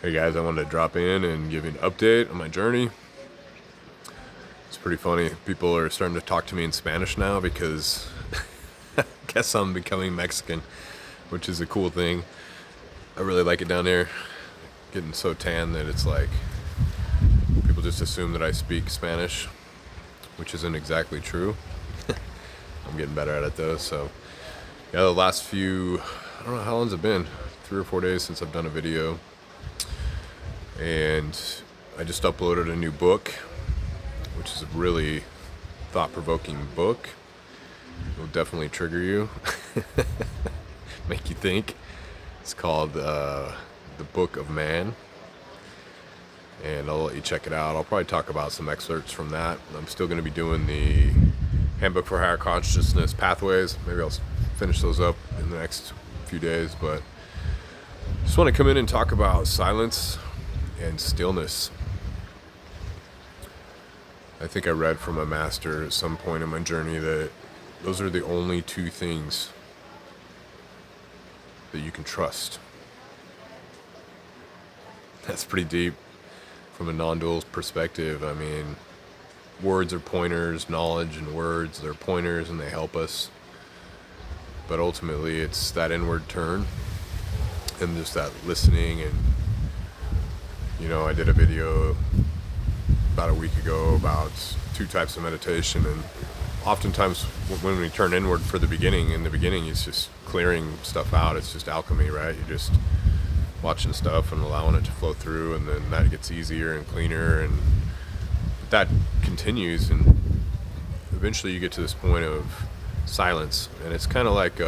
Hey guys, I wanted to drop in and give you an update on my journey. It's pretty funny. People are starting to talk to me in Spanish now because I guess I'm becoming Mexican, which is a cool thing. I really like it down there. Getting so tan that it's like people just assume that I speak Spanish, which isn't exactly true. I'm getting better at it though. So yeah, the last few, I don't know how long's it been, 3 or 4 days since I've done a video. And I just uploaded a new book, which is a really thought-provoking book. It'll definitely trigger you, make you think. It's called The Book of Man, and I'll let you check it out. I'll probably talk about some excerpts from that. I'm still going to be doing the Handbook for Higher Consciousness Pathways. Maybe I'll finish those up in the next few days, but just want to come in and talk about silence and stillness. I think I read from a master at some point in my journey that those are the only two things that you can trust. That's pretty deep from a non-dual perspective. I mean, words are pointers, knowledge and words, they're pointers and they help us. But ultimately it's that inward turn and just that listening. And I did a video about a week ago about 2 types of meditation, and oftentimes when we turn inward for the beginning, in the beginning it's just clearing stuff out. It's just alchemy, right? You're just watching stuff and allowing it to flow through, and then that gets easier and cleaner, and that continues, and eventually you get to this point of silence, and it's kind of like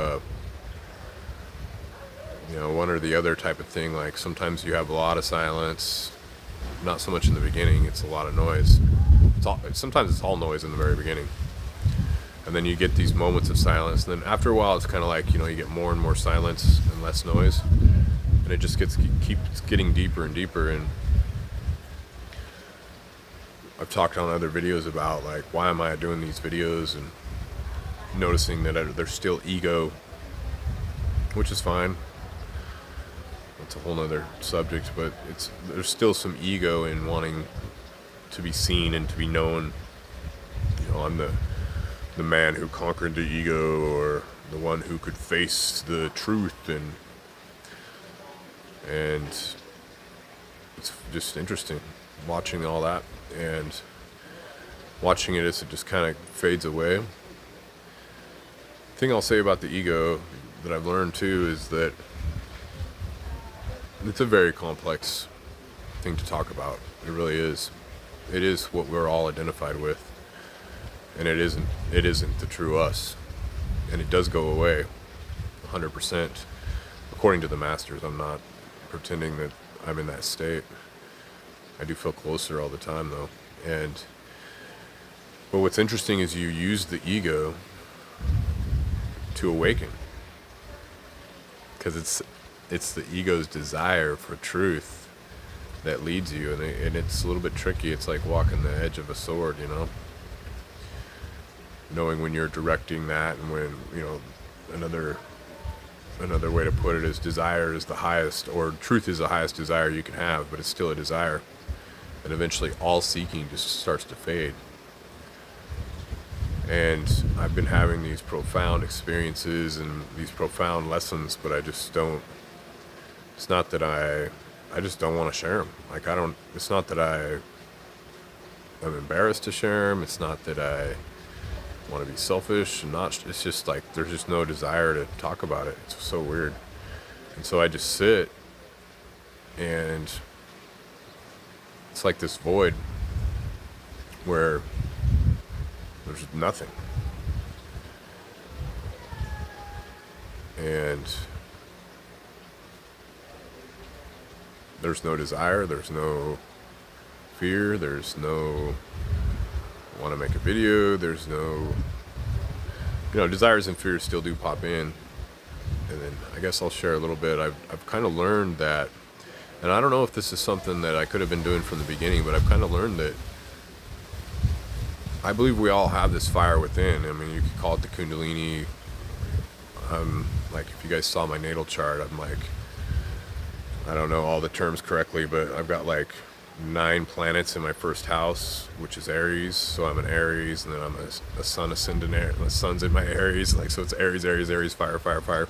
one or the other type of thing. Like sometimes you have a lot of silence, not so much in the beginning, it's a lot of noise. Sometimes it's all noise in the very beginning, and then you get these moments of silence, and then after a while it's kind of like you get more and more silence and less noise, and it just keeps getting deeper and deeper. And I've talked on other videos about like, why am I doing these videos, and noticing that there's still ego, which is fine. It's a whole nother subject, but there's still some ego in wanting to be seen and to be known. I'm the man who conquered the ego, or the one who could face the truth, and it's just interesting watching all that, and watching it as it just kind of fades away. The thing I'll say about the ego that I've learned too is that it's a very complex thing to talk about. It really is. It is what we're all identified with, and it isn't the true us, and it does go away 100% according to the masters. I'm not pretending that I'm in that state. I do feel closer all the time though. But what's interesting is you use the ego to awaken, because it's the ego's desire for truth that leads you, and it's a little bit tricky. It's like walking the edge of a sword, knowing when you're directing that, and when another way to put it is desire is the highest, or truth is the highest desire you can have, but it's still a desire, and eventually all seeking just starts to fade. And I've been having these profound experiences and these profound lessons, but I just don't, it's not that I just don't want to share them. Like it's not that I'm embarrassed to share them. It's not that I want to be selfish and it's just like, there's just no desire to talk about it. It's so weird. And so I just sit, and it's like this void where there's nothing. And there's no desire, there's no fear, there's no want to make a video, there's no, desires and fears still do pop in. And then I guess I'll share a little bit. I've kind of learned that, and I don't know if this is something that I could have been doing from the beginning, but I've kind of learned that I believe we all have this fire within. I mean, you could call it the Kundalini. Like if you guys saw my natal chart, I'm like I don't know all the terms correctly, but I've got like 9 planets in my first house, which is Aries. So I'm an Aries, and then I'm a sun ascendant Aries. My sun's in my Aries, like, so it's Aries, Aries, Aries, fire, fire, fire.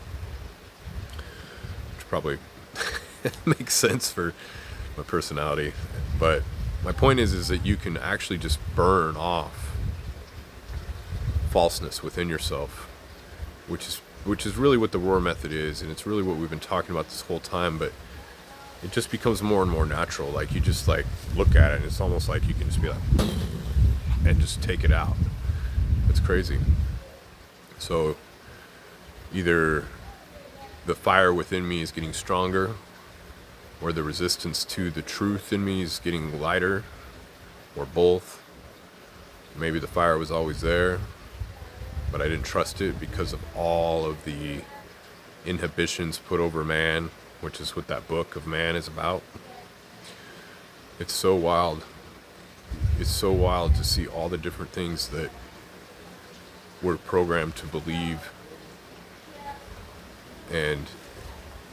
Which probably makes sense for my personality. But my point is that you can actually just burn off falseness within yourself, which is really what the roar method is, and it's really what we've been talking about this whole time. But it just becomes more and more natural. Like, you just like look at it, and it's almost like you can just be like, and just take it out. It's crazy. So either the fire within me is getting stronger, or the resistance to the truth in me is getting lighter, or both. Maybe the fire was always there, but I didn't trust it because of all of the inhibitions put over man, which is what that book of Man is about. It's so wild. It's so wild to see all the different things that we're programmed to believe, and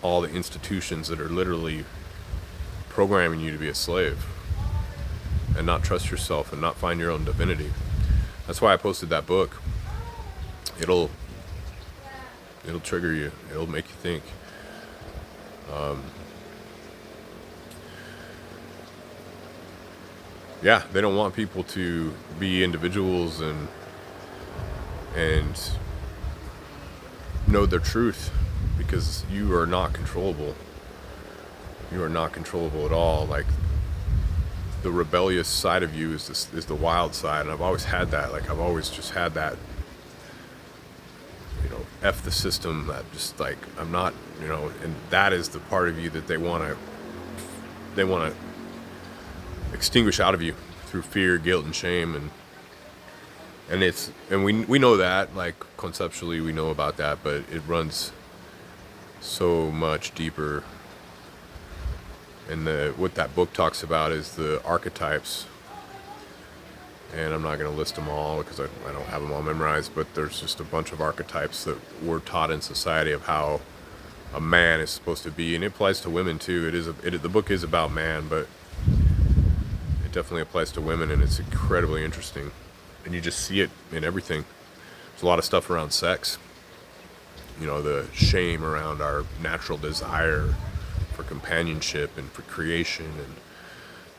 all the institutions that are literally programming you to be a slave and not trust yourself and not find your own divinity. That's why I posted that book. It'll trigger you. It'll make you think. Yeah, they don't want people to be individuals and know their truth, because you are not controllable. You are not controllable at all. Like, the rebellious side of you is the wild side, and I've always had that. Like, I've always just had that, F the system, that just like, I'm not, and that is the part of you that they want to extinguish out of you through fear, guilt, and shame, and we know that, like, conceptually we know about that, but it runs so much deeper. And what that book talks about is the archetypes, and I'm not going to list them all because I don't have them all memorized, but there's just a bunch of archetypes that we're taught in society of how a man is supposed to be, and it applies to women too. The book is about man, but it definitely applies to women, and it's incredibly interesting, and you just see it in everything. There's a lot of stuff around sex, the shame around our natural desire for companionship and for creation,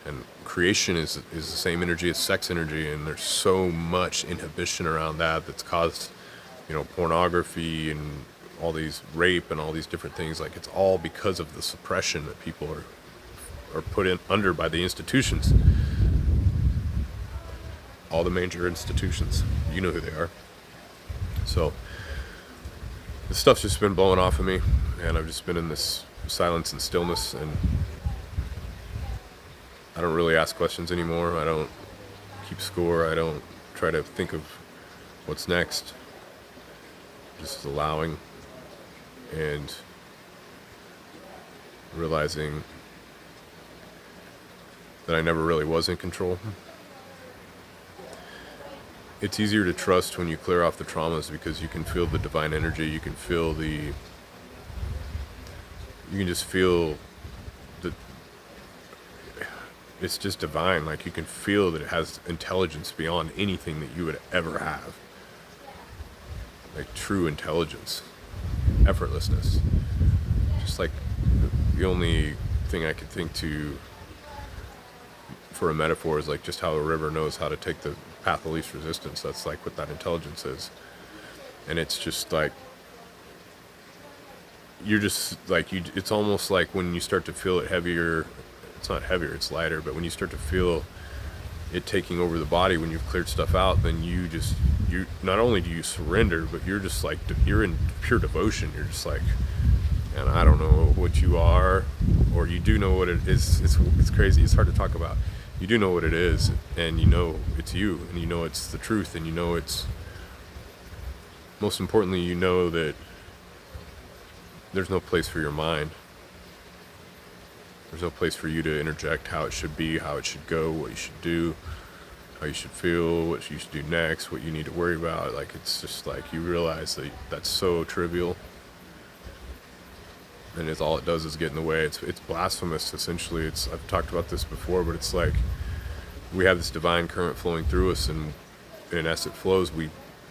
and creation is the same energy as sex energy, and there's so much inhibition around that's caused, pornography and all these rape and all these different things. Like, it's all because of the suppression that people are put in under by the institutions. All the major institutions, you know who they are. So this stuff's just been blowing off of me, and I've just been in this silence and stillness, and I don't really ask questions anymore. I don't keep score. I don't try to think of what's next. Just allowing and realizing that I never really was in control. It's easier to trust when you clear off the traumas, because you can feel the divine energy. You can just feel that it's just divine. Like, you can feel that it has intelligence beyond anything that you would ever have. Like, true intelligence, effortlessness. Just like the only thing I could think to for a metaphor is like just how a river knows how to take the path of least resistance. That's like what that intelligence is. And it's just like, you're just like, it's almost like when you start to feel it heavier, it's not heavier, it's lighter, but when you start to feel it taking over the body, when you've cleared stuff out, then you not only do you surrender, but you're just like, you're in pure devotion. You're just like, and I don't know what you are, or you do know what it is. It's crazy. It's hard to talk about. You do know what it is, and you know it's you, and you know it's the truth, and you know it's, most importantly, you know that there's no place for your mind. There's no place for you to interject how it should be, how it should go, what you should do, how you should feel, what you should do next, what you need to worry about. Like, it's just like, you realize that that's so trivial. and it's all it does is get in the way. It's blasphemous, essentially. I've talked about this before, but it's like we have this divine current flowing through us, and as it flows,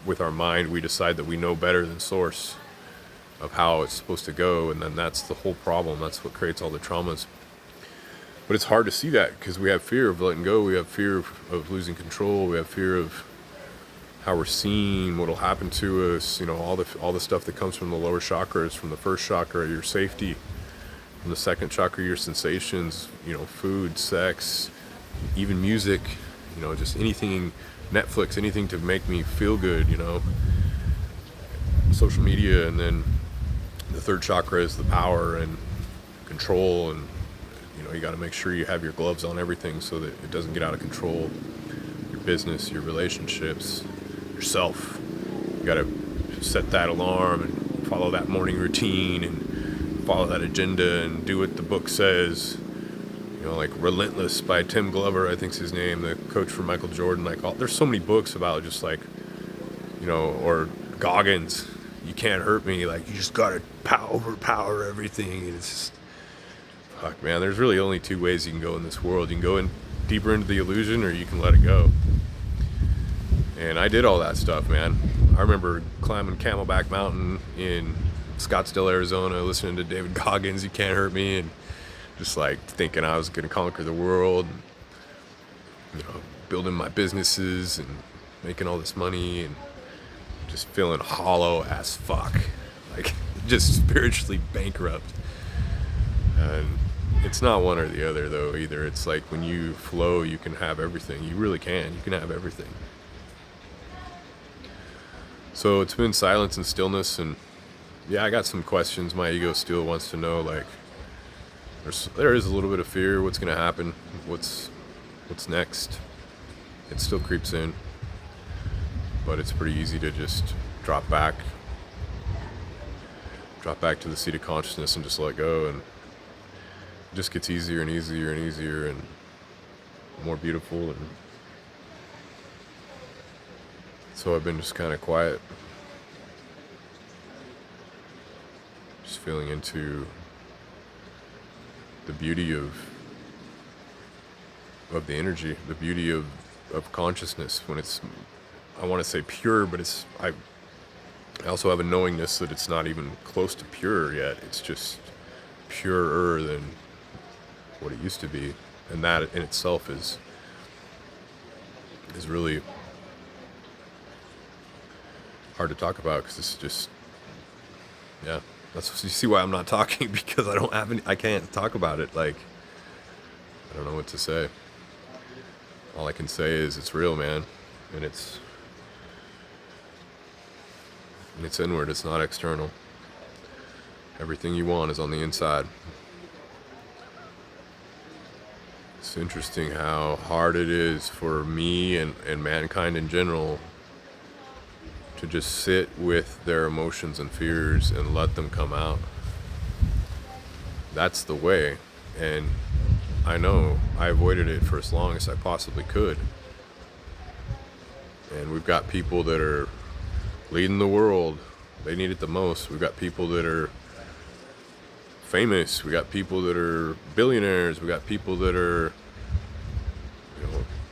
with our mind, we decide that we know better than source of how it's supposed to go, and then that's the whole problem. That's what creates all the traumas. But it's hard to see that because we have fear of letting go. We have fear of losing control. We have fear of how we're seen, what'll happen to us, all the stuff that comes from the lower chakras. From the first chakra, your safety; from the second chakra, your sensations, food, sex, even music, just anything, Netflix, anything to make me feel good, social media. And then the third chakra is the power and control, and you got to make sure you have your gloves on everything so that it doesn't get out of control. Your business, your relationships, yourself. You got to set that alarm and follow that morning routine and follow that agenda and do what the book says. Like Relentless by Tim Glover, I think's his name, the coach for Michael Jordan. There's so many books about just or Goggins, You Can't Hurt Me. You just got to overpower everything. And it's just, fuck, man, there's really only two ways you can go in this world. You can go in deeper into the illusion, or you can let it go. And I did all that stuff, man. I remember climbing Camelback Mountain in Scottsdale, Arizona, listening to David Goggins, You Can't Hurt Me, and just thinking I was going to conquer the world, and, building my businesses and making all this money, and just feeling hollow as fuck, just spiritually bankrupt. And it's not one or the other, though, either. It's when you flow, you can have everything. You really can. You can have everything. So it's been silence and stillness, and yeah, I got some questions. My ego still wants to know, there is a little bit of fear. What's going to happen? What's next? It still creeps in, but it's pretty easy to just drop back to the seat of consciousness and just let go, and it just gets easier and easier and easier and more beautiful. And so I've been just kind of quiet, just feeling into the beauty of the energy, the beauty of consciousness when it's, I want to say pure, but I also have a knowingness that it's not even close to pure yet. It's just purer than what it used to be, and that in itself is really hard to talk about, because it's just, yeah, you see why I'm not talking, because I can't talk about it. I don't know what to say. All I can say is it's real, man, and it's inward, it's not external. Everything you want is on the inside. It's interesting how hard it is for me and mankind in general to just sit with their emotions and fears and let them come out. That's the way, and I know I avoided it for as long as I possibly could. And we've got people that are leading the world. They need it the most. We've got people that are famous. We got people that are billionaires. We got people that are,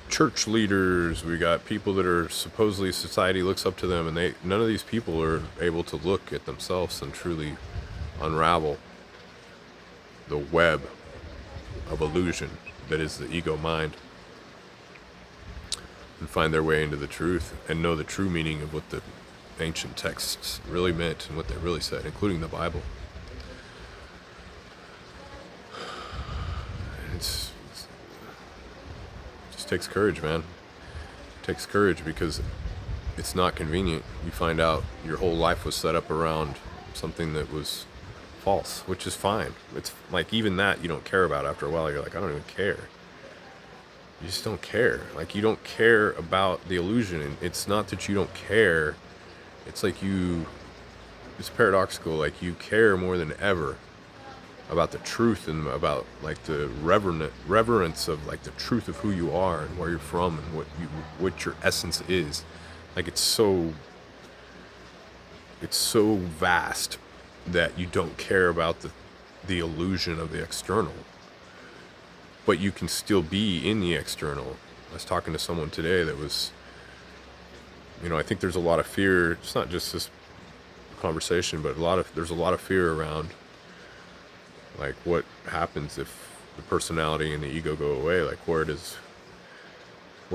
church leaders. We got people that are supposedly society looks up to them, and none of these people are able to look at themselves and truly unravel the web of illusion that is the ego mind, and find their way into the truth and know the true meaning of what the ancient texts really meant and what they really said, including the Bible. And it just takes courage, man. It takes courage, because it's not convenient. You find out your whole life was set up around something that was false, which is fine. It's even that you don't care about after a while. You're I don't even care. You just don't care. You don't care about the illusion. And it's not that you don't care. It's it's paradoxical. You care more than ever about the truth, and about the reverence of the truth of who you are and where you're from and what your essence is. It's so vast that you don't care about the illusion of the external, but you can still be in the external. I was talking to someone today that was, I think there's a lot of fear. It's not just this conversation, but there's a lot of fear around, like, what happens if the personality and the ego go away? Like, what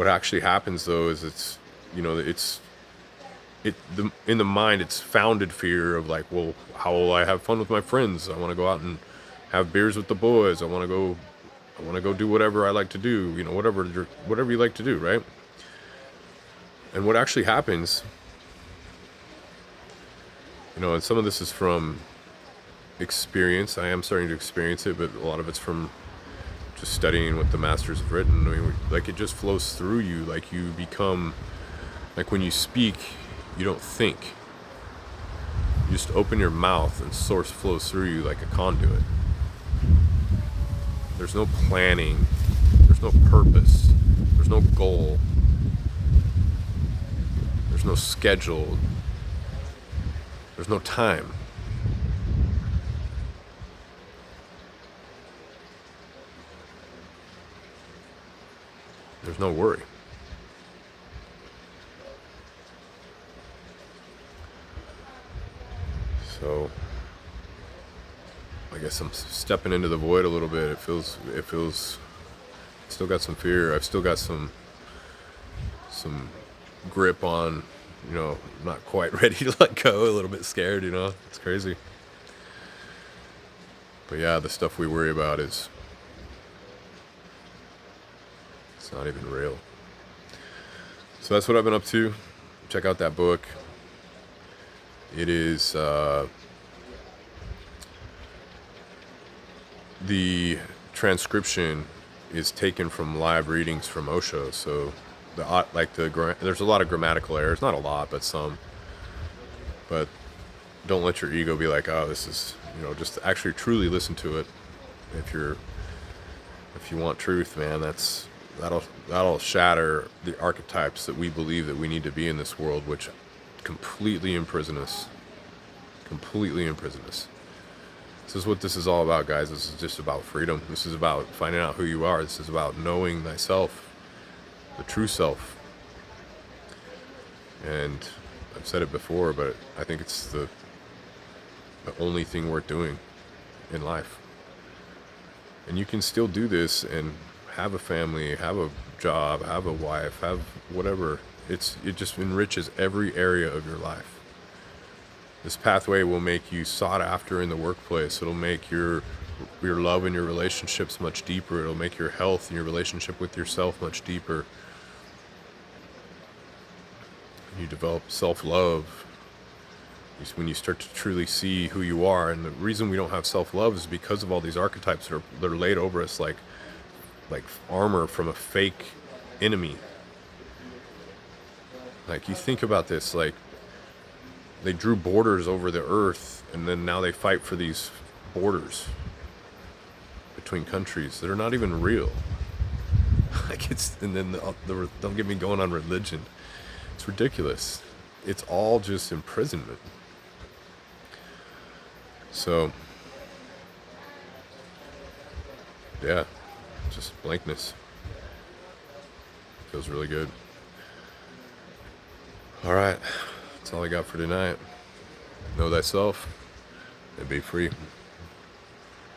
actually happens though is in the mind, it's founded fear of, like, well, how will I have fun with my friends? I want to go out and have beers with the boys. I want to go do whatever I like to do, whatever you like to do, right? And what actually happens, and some of this is from experience. I am starting to experience it, but a lot of it's from just studying what the masters have written. I mean, like, it just flows through you. Like, you become, like, when you speak, you don't think. You just open your mouth and source flows through you like a conduit. There's no planning. There's no purpose. There's no goal. There's no schedule. There's no time. There's no worry. So I guess I'm stepping into the void a little bit. It feels still got some fear. I've still got some grip on, not quite ready to let go, a little bit scared, it's crazy. But yeah, the stuff we worry about it's not even real. So that's what I've been up to. Check out that book. It is the transcription is taken from live readings from Osho. So there's a lot of grammatical errors, not a lot, but some. But don't let your ego be like, oh, this is, just actually truly listen to it. If you want truth, man, that'll shatter the archetypes that we believe that we need to be in this world, which completely imprison us. This is what this is all about, guys. This is just about freedom. This is about finding out who you are. This is about knowing thyself, the true self. And I've said it before, but I think it's the only thing worth doing in life. And you can still do this and have a family, have a job, have a wife, have whatever. It just enriches every area of your life. This pathway will make you sought after in the workplace. It'll make your love and your relationships much deeper. It'll make your health and your relationship with yourself much deeper. You develop self-love when you start to truly see who you are. And the reason we don't have self-love is because of all these archetypes that are laid over us like armor from a fake enemy. Like, you think about this, like, they drew borders over the earth, and then now they fight for these borders between countries that are not even real. And then don't get me going on religion. It's ridiculous. It's all just imprisonment. So, yeah, just blankness. Feels really good. All right. That's all I got for tonight. Know thyself and be free.